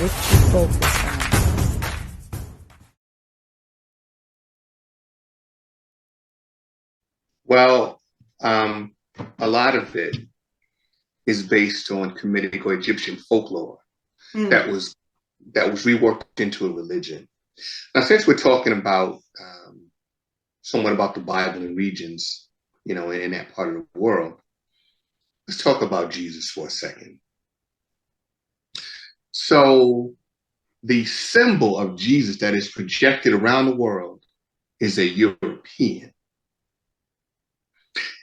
let's keep focused on? Well, a lot of it is based on Kemetic or Egyptian folklore Mm. that was reworked into a religion. Now, since we're talking about somewhat about the Bible and regions, in that part of the world, let's talk about Jesus for a second. So, the symbol of Jesus that is projected around the world is a European.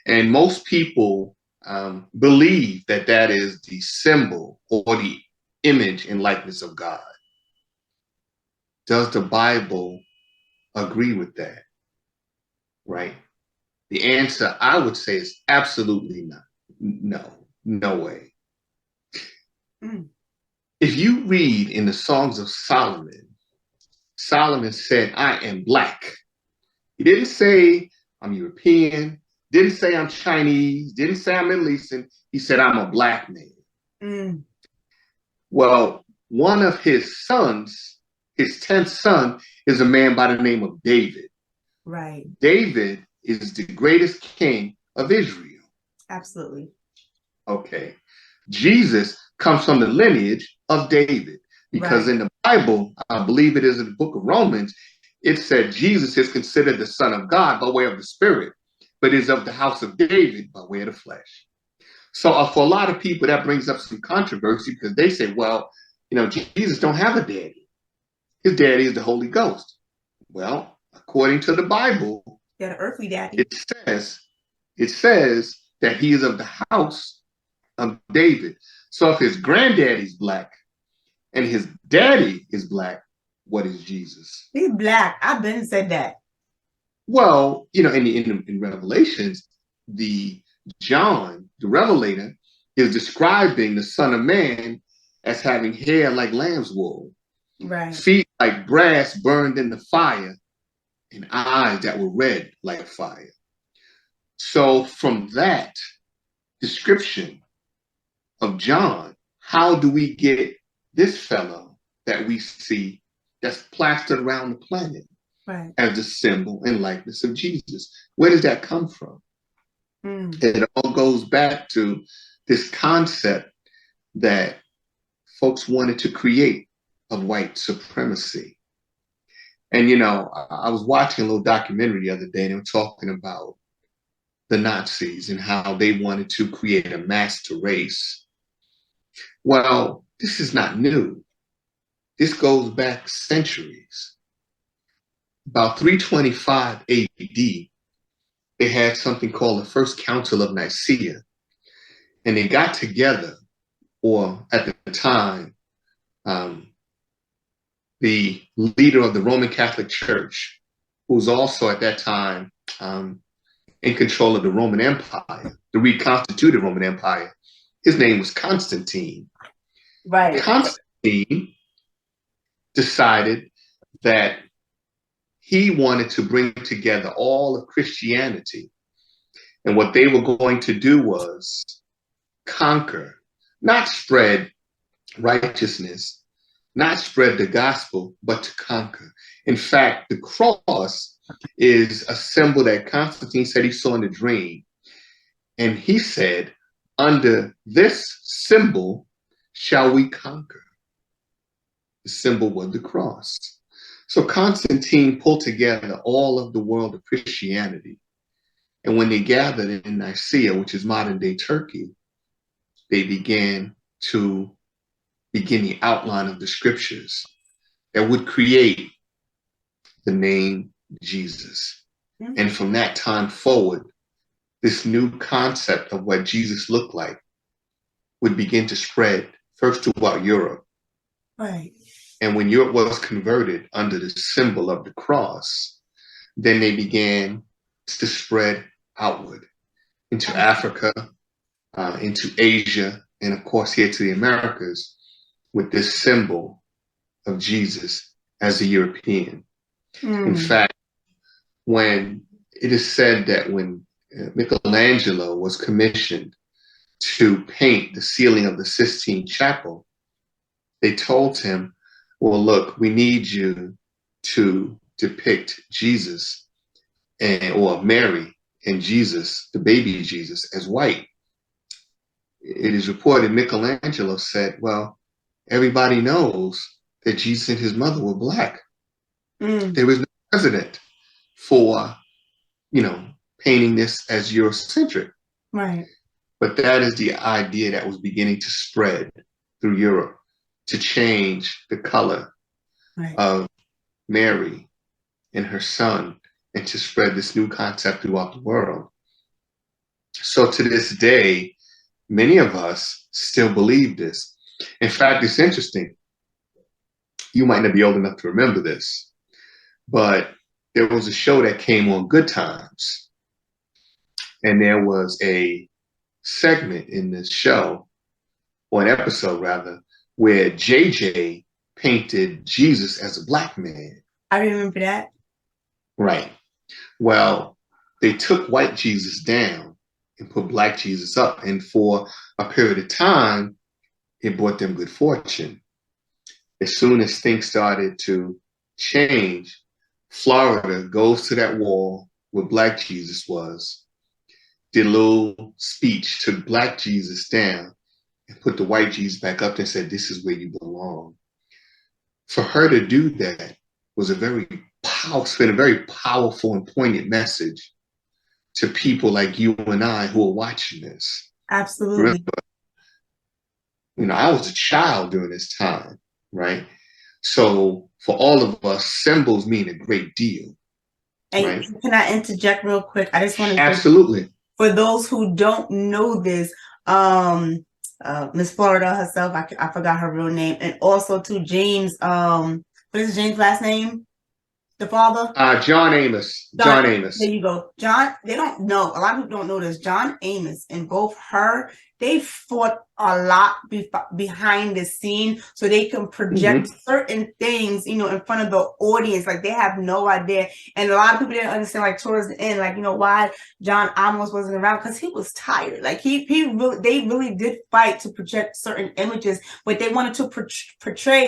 And most people believe that that is the symbol or the image and likeness of God. Does the Bible agree with that? Right? The answer, I would say, is absolutely not. No, no way. Mm. If you read in the Songs of Solomon, Solomon said, I am black. He didn't say I'm European, didn't say I'm Chinese, didn't say I'm Middle Eastern. He said, I'm a black man. Mm. Well, one of his sons, his 10th son, is a man by the name of David. Right. David is the greatest king of Israel. Absolutely. Okay. Jesus comes from the lineage of David because Right. in the Bible, I believe it is in the book of Romans, it said Jesus is considered the Son of God by way of the Spirit, but is of the house of David by way of the flesh. So for a lot of people, that brings up some controversy because they say, well, Jesus don't have a daddy. His daddy is the Holy Ghost. Well, according to the Bible, Got an earthly daddy. it says that he is of the house of David. So if his granddaddy's black and his daddy is black, what is Jesus? He's black. I've been said that. Well, in Revelations, the John, the Revelator, is describing the Son of Man as having hair like lamb's wool, Right. feet like brass burned in the fire, and eyes that were red like fire. So from that description of John, how do we get this fellow that we see that's plastered around the planet right. as the symbol and likeness of Jesus? Where does that come from? Mm. It all goes back to this concept that folks wanted to create of white supremacy. And, I was watching a little documentary the other day, and they were talking about the Nazis and how they wanted to create a master race. Well, this is not new. This goes back centuries. About 325 AD, they had something called the First Council of Nicaea. And they got together, or at the time, the leader of the Roman Catholic Church, who was also at that time in control of the Roman Empire, the reconstituted Roman Empire. His name was Constantine. Right. Constantine decided that he wanted to bring together all of Christianity. And what they were going to do was conquer, not spread righteousness, not spread the gospel, but to conquer. In fact, the cross is a symbol that Constantine said he saw in a dream. And he said, under this symbol shall we conquer. The symbol was the cross. So Constantine pulled together all of the world of Christianity. And when they gathered in Nicaea, which is modern day Turkey, they began the outline of the scriptures that would create the name Jesus. Mm-hmm. And from that time forward, this new concept of what Jesus looked like would begin to spread first throughout Europe. Right. And when Europe was converted under the symbol of the cross, then they began to spread outward into Africa, into Asia, and of course here to the Americas with this symbol of Jesus as a European. Mm. In fact, when it is said that when Michelangelo was commissioned to paint the ceiling of the Sistine Chapel, they told him, well, look, we need you to depict Jesus or Mary and Jesus, the baby Jesus, as white. It is reported Michelangelo said, well, everybody knows that Jesus and his mother were black. There was no precedent for, painting this as Eurocentric. Right. But that is the idea that was beginning to spread through Europe to change the color of Mary and her son and to spread this new concept throughout the world. So to this day, many of us still believe this. In fact, it's interesting. You might not be old enough to remember this, but there was a show that came on Good Times, and there was a segment in this show, or an episode rather, where JJ painted Jesus as a black man. I remember that. Right. Well, they took white Jesus down and put black Jesus up. And for a period of time, it brought them good fortune. As soon as things started to change, Florida goes to that wall where black Jesus was, did a little speech, took black Jesus down, and put the white Jesus back up and said, this is where you belong. For her to do that was a very powerful and poignant message to people like you and I who are watching this. Absolutely. Remember, I was a child during this time, right? So for all of us, symbols mean a great deal. And right? Can I interject real quick? I just want to absolutely. For those who don't know this, Miss Florida herself, I forgot her real name, and also to James, what is James' last name? The father? John Amos. John Amos. There you go. John, they don't know. A lot of people don't know this. John Amos and both her, they fought a lot behind the scene so they can project certain things, in front of the audience. Like, they have no idea. And a lot of people didn't understand, like, towards the end, like, why John Amos wasn't around, because he was tired. Like, they really did fight to project certain images, but they wanted to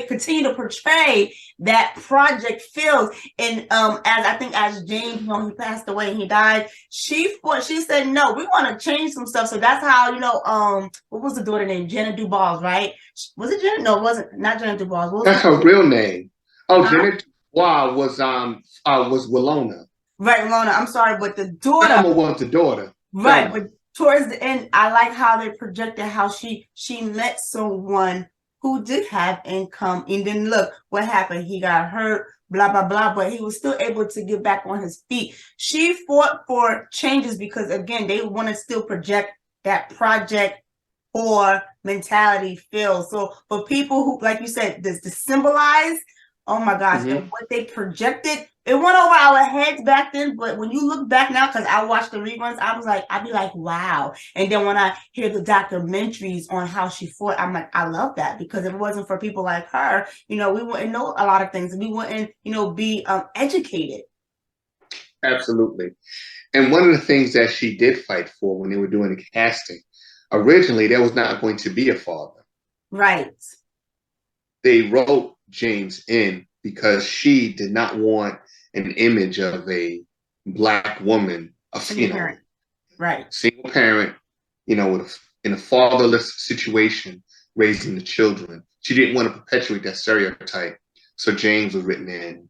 continue to portray that Project Fields. And as James, he passed away and he died, she said, no, we want to change some stuff. So that's how, what was the daughter name? Jenna Dubois, right? Was it Jenna? No, it wasn't. Not Jenna Dubois. That's her real name. Oh, Jenna Dubois was Willona. Right, Willona. I'm sorry, but the daughter. Thelma was the daughter. Right, but towards the end, I like how they projected how she met someone who did have income, and then look what happened. He got hurt, blah, blah, blah, but he was still able to get back on his feet. She fought for changes because, again, they want to still project that Project or mentality feel. So for people who, like you said, this to symbolize, oh my gosh, and what they projected, it went over our heads back then. But when you look back now, because I watched the reruns, I'd be like, wow. And then when I hear the documentaries on how she fought, I'm like, I love that, because if it wasn't for people like her, we wouldn't know a lot of things. We wouldn't, be educated. Absolutely. And one of the things that she did fight for when they were doing the casting, originally there was not going to be a father. Right. They wrote James in because she did not want an image of a black woman, single parent, in a fatherless situation, raising the children. She didn't want to perpetuate that stereotype. So James was written in.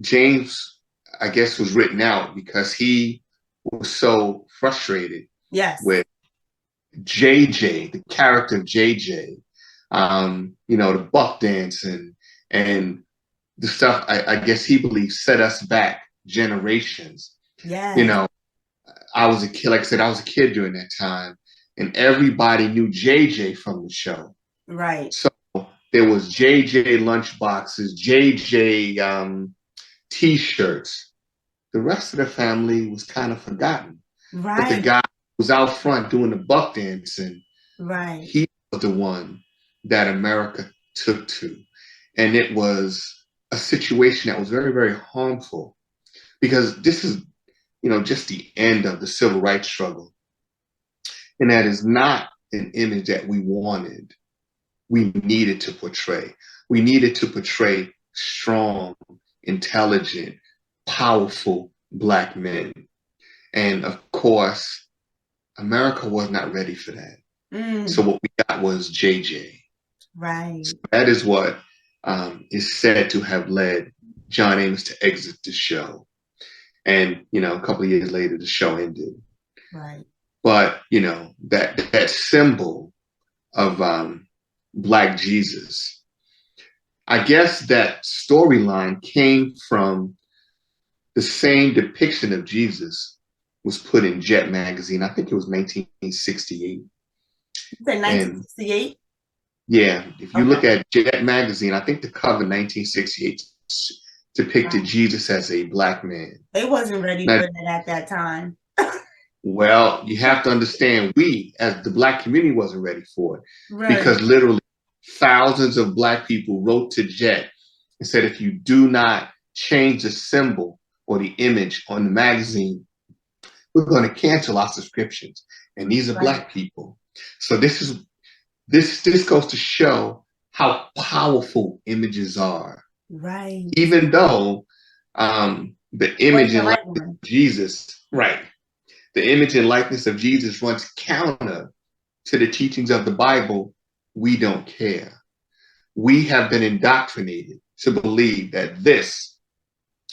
James, I guess, was written out because he was so frustrated with JJ, the character of JJ, the buck dancing and the stuff. I guess he believes set us back generations. Yeah. I was a kid, like I said, I was a kid during that time, and everybody knew JJ from the show. Right. So there was JJ lunchboxes, JJ T-shirts. The rest of the family was kind of forgotten. Right. But the guy who was out front doing the buck dancing, right, he was the one that America took to. And it was a situation that was very, very harmful, because this is, just the end of the civil rights struggle. And that is not an image that we wanted we needed to portray. We needed to portray strong, intelligent, powerful Black men. And of course, America was not ready for that. So what we got was JJ. Right. So that is what is said to have led John Amos to exit the show. And, a couple of years later, the show ended. Right. But, that symbol of Black Jesus, I guess that storyline came from the same depiction of Jesus was put in Jet magazine. I think it was 1968. You said 1968? Yeah, if you look at Jet magazine, I think the cover 1968 depicted Jesus as a Black man. They wasn't ready for that at that time. Well, you have to understand, we as the Black community wasn't ready for it. Right. Because literally thousands of Black people wrote to Jet and said, if you do not change the symbol or the image on the magazine, we're going to cancel our subscriptions. And these are Black people. So this goes to show how powerful images are. Right. Even though the image and likeness of Jesus, the image and likeness of Jesus runs counter to the teachings of the Bible, we don't care. We have been indoctrinated to believe that this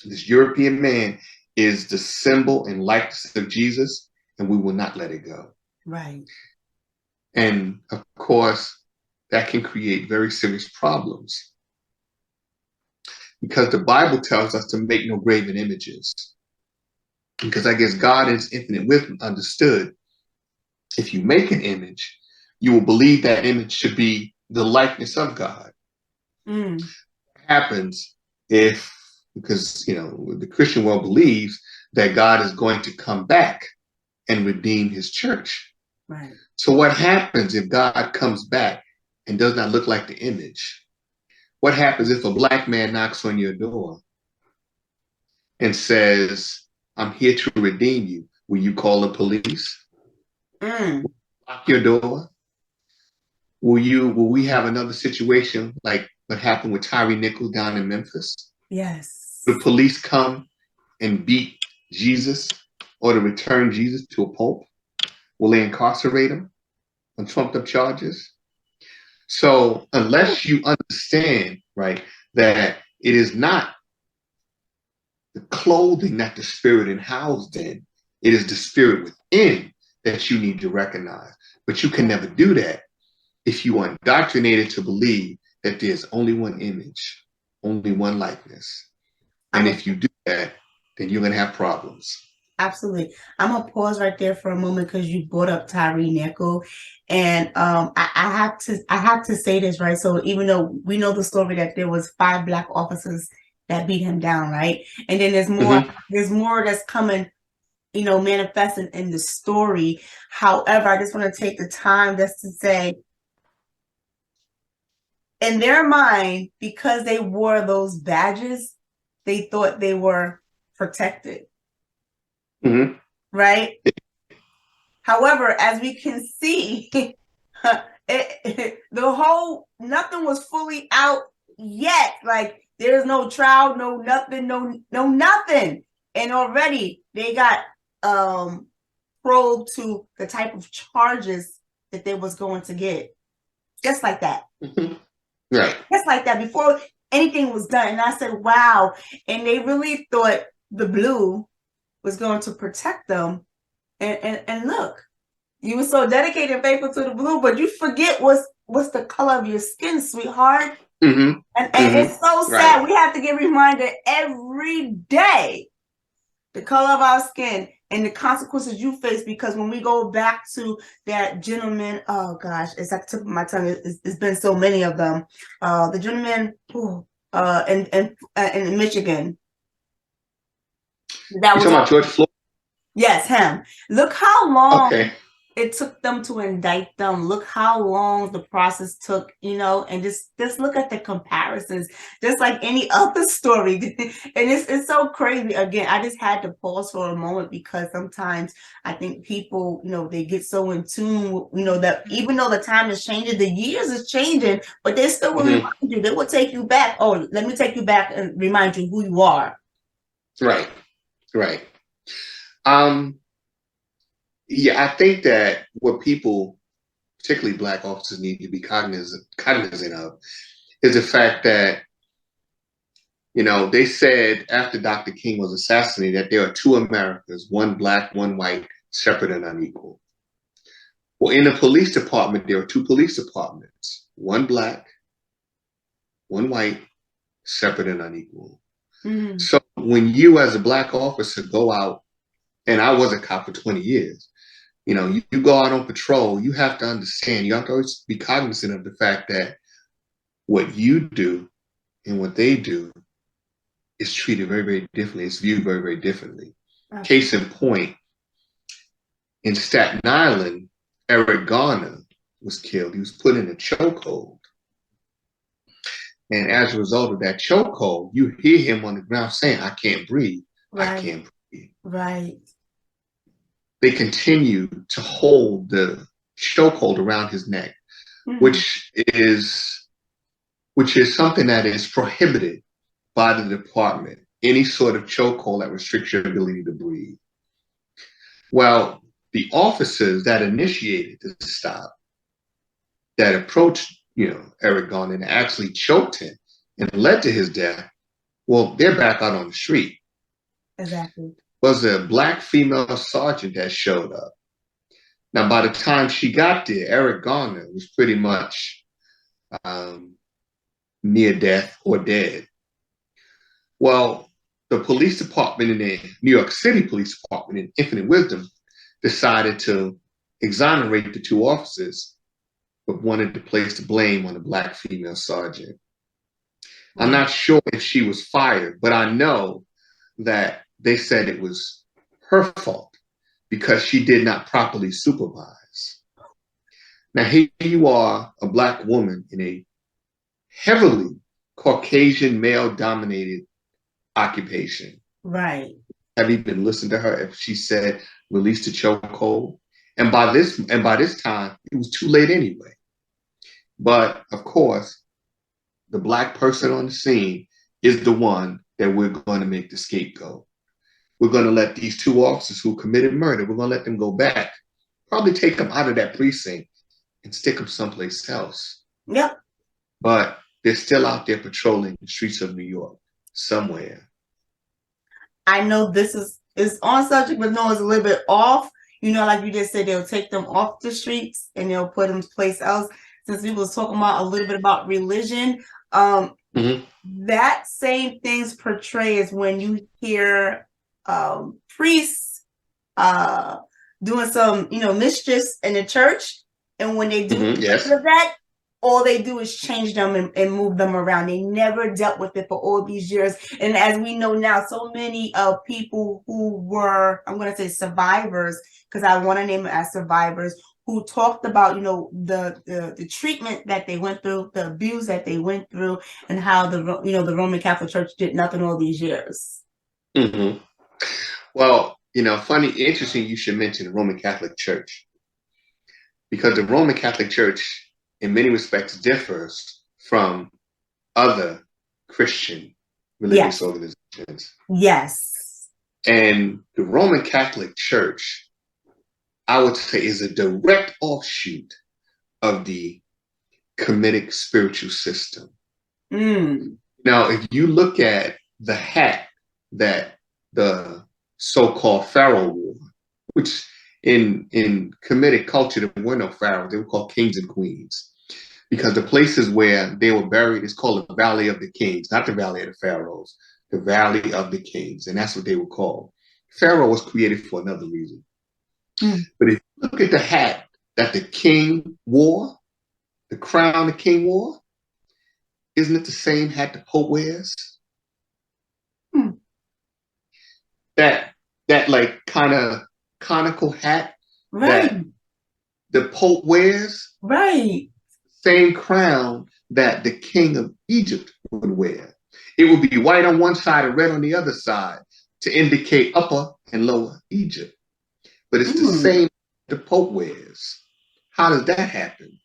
European man is the symbol and likeness of Jesus, and we will not let it go. Right. And of course, that can create very serious problems, because the Bible tells us to make no graven images. Because I guess God in his infinite wisdom understood, if you make an image, you will believe that image should be the likeness of God. What happens if, because the Christian world believes that God is going to come back and redeem his church. Right. So what happens if God comes back and does not look like the image? What happens if a Black man knocks on your door and says, I'm here to redeem you? Will you call the police? Lock your door? Will we have another situation like what happened with Tyree Nichols down in Memphis? Yes. The police come and beat Jesus or to return Jesus to a pope? Will they incarcerate him on trumped up charges? So unless you understand, that it is not the clothing that the spirit is housed in, it is the spirit within that you need to recognize. But you can never do that if you are indoctrinated to believe that there's only one image, only one likeness. And if you do that, then you're going to have problems. Absolutely. I'm going to pause right there for a moment because you brought up Tyree Nichols. And I have to say this, right? So even though we know the story that there was 5 Black officers that beat him down, right? And then there's more that's coming, manifesting in the story. However, I just want to take the time just to say, in their mind, because they wore those badges, they thought they were protected. Right? However, as we can see, nothing was fully out yet. Like, there's no trial, no nothing. And already they got probed to the type of charges that they was going to get. Just like that. Right. Just like that, before anything was done. And I said, wow. And they really thought the blue was going to protect them. And look, you were so dedicated and faithful to the blue, but you forget what's the color of your skin, sweetheart. And it's so sad. Right. We have to get reminded every day the color of our skin and the consequences you face, because when we go back to that gentleman, oh gosh, it's at the tip of my tongue. It's been so many of them. The gentleman in Michigan. That was talking about George Floyd? Yes, him. Look how long it took them to indict them. Look how long the process took, and just look at the comparisons, just like any other story. And it's so crazy. Again, I just had to pause for a moment because sometimes I think people, they get so in tune, that even though the time is changing, the years is changing, but they still will remind you. They will take you back. Oh, let me take you back and remind you who you are. Right. Yeah, I think that what people, particularly Black officers, need to be cognizant of is the fact that, they said after Dr. King was assassinated that there are two Americas, one Black, one white, separate and unequal. Well, in the police department, there are two police departments, one Black, one white, separate and unequal. Mm-hmm. So when you as a Black officer go out, and I was a cop for 20 years, you go out on patrol, you have to understand, you have to always be cognizant of the fact that what you do and what they do is treated very, very differently. It's viewed very, very differently. Okay. Case in point, in Staten Island, Eric Garner was killed. He was put in a chokehold. And as a result of that chokehold, you hear him on the ground saying, I can't breathe. Right. I can't breathe. Right. They continue to hold the chokehold around his neck, which is something that is prohibited by the department. Any sort of chokehold that restricts your ability to breathe. Well, the officers that initiated the stop, that approached, Eric Garner and actually choked him and led to his death, well, they're back out on the street. Exactly. Was a Black female sergeant that showed up. Now, by the time she got there, Eric Garner was pretty much near death or dead. Well, the police department in the New York City Police Department, in infinite wisdom, decided to exonerate the two officers, but wanted to place the blame on the Black female sergeant. I'm not sure if she was fired, but I know that they said it was her fault because she did not properly supervise. Now, here you are, a Black woman in a heavily Caucasian male-dominated occupation. Right. Have you been listening to her if she said release the chokehold? And by this time, it was too late anyway. But of course, the Black person on the scene is the one that we're going to make the scapegoat. We're going to let these two officers who committed murder, we're going to let them go back, probably take them out of that precinct and stick them someplace else. Yep. But they're still out there patrolling the streets of New York somewhere. I know this is on subject, but no, it's a little bit off. Like you just said, they'll take them off the streets and they'll put them someplace else. Since we was talking about a little bit about religion, that same thing's portrayed as when you hear priests doing some, mischiefs in the church, and when they do that, all they do is change them and move them around. They never dealt with it for all these years. And as we know now, so many people who were, I'm going to say survivors, because I want to name it as survivors, who talked about, the treatment that they went through, the abuse that they went through, and how the Roman Catholic Church did nothing all these years. Mm-hmm. Well, funny, interesting you should mention the Roman Catholic Church, because the Roman Catholic Church in many respects differs from other Christian religious organizations. Yes. And the Roman Catholic Church, I would say, is a direct offshoot of the Kemetic spiritual system. Now, if you look at the hat that the so-called pharaoh wore, which in Kemetic culture, there were no pharaohs, they were called kings and queens. Because the places where they were buried is called the Valley of the Kings, not the Valley of the Pharaohs, the Valley of the Kings. And that's what they were called. Pharaoh was created for another reason. But if you look at the hat that the king wore, the crown the king wore, isn't it the same hat the Pope wears? That like kind of conical hat, right, the Pope wears, Right. same crown that the king of Egypt would wear. It would be white on one side and red on the other side to indicate upper and lower Egypt. But it's the Mm. same the Pope wears. How does that happen?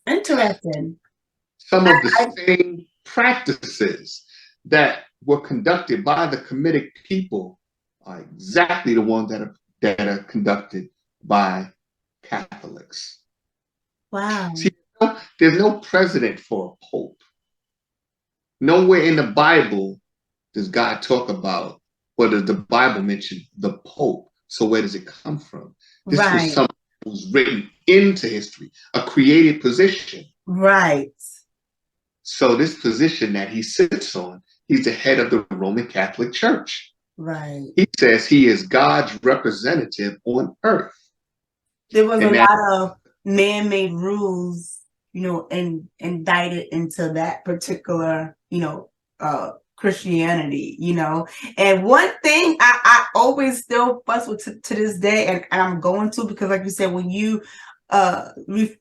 Interesting. Some of the I, same practices that were conducted by the Kemetic people are exactly the ones that are conducted by Catholics. wow. See, there's no president for a pope. Nowhere in the Bible does God talk about, or does the Bible mention the Pope? So where does it come from? This was Right. something that was written into history, a created position. Right. So this position that he sits on, he's the head of the Roman Catholic Church. Right. He says he is God's representative on earth. There was a And that, lot of man-made rules, and indicted into that particular, Christianity. And one thing I always still fuss with to this day, and I'm going to, because like you said, when you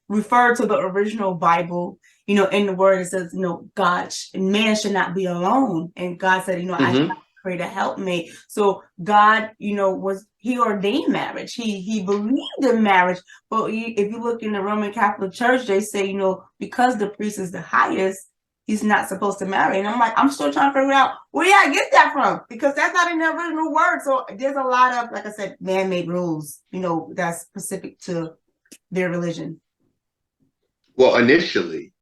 refer to the original Bible, in the word it says, God and man should not be alone. And God said, I mm-hmm. create a helpmate. So God, he ordained marriage. He believed in marriage. But if you look in the Roman Catholic Church, they say, because the priest is the highest, he's not supposed to marry. And I'm like, I'm still trying to figure out where I get that from, because that's not in the original word. So there's a lot of, like I said, man-made rules, that's specific to their religion. Well, initially,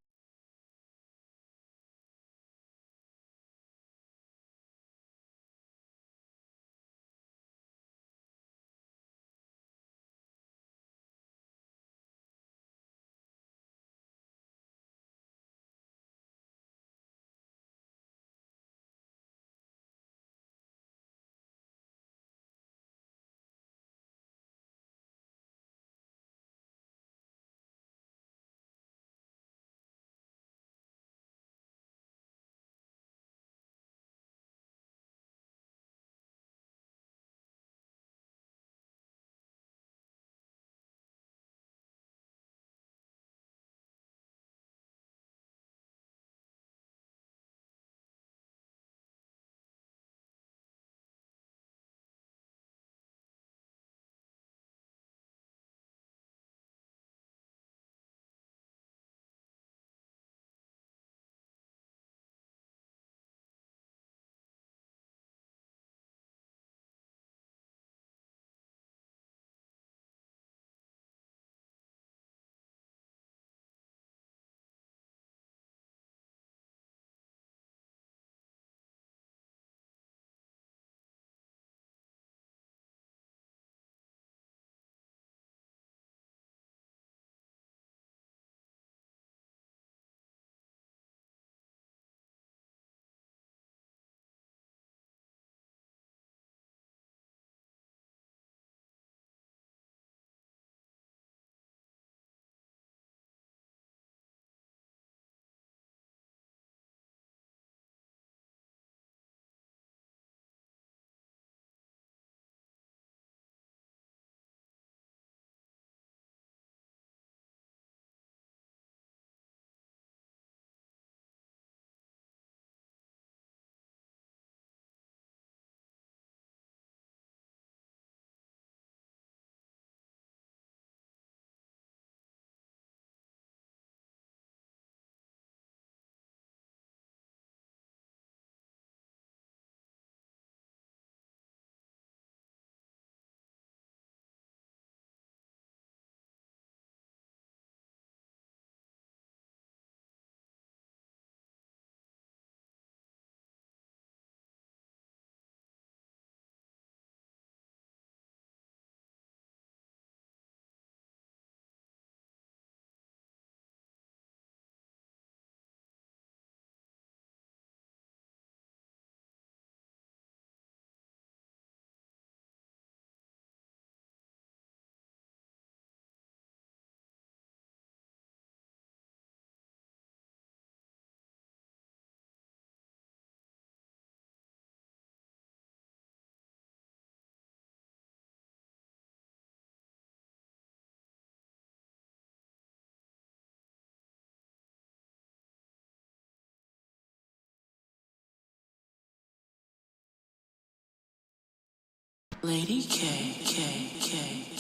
Lady K, K, K.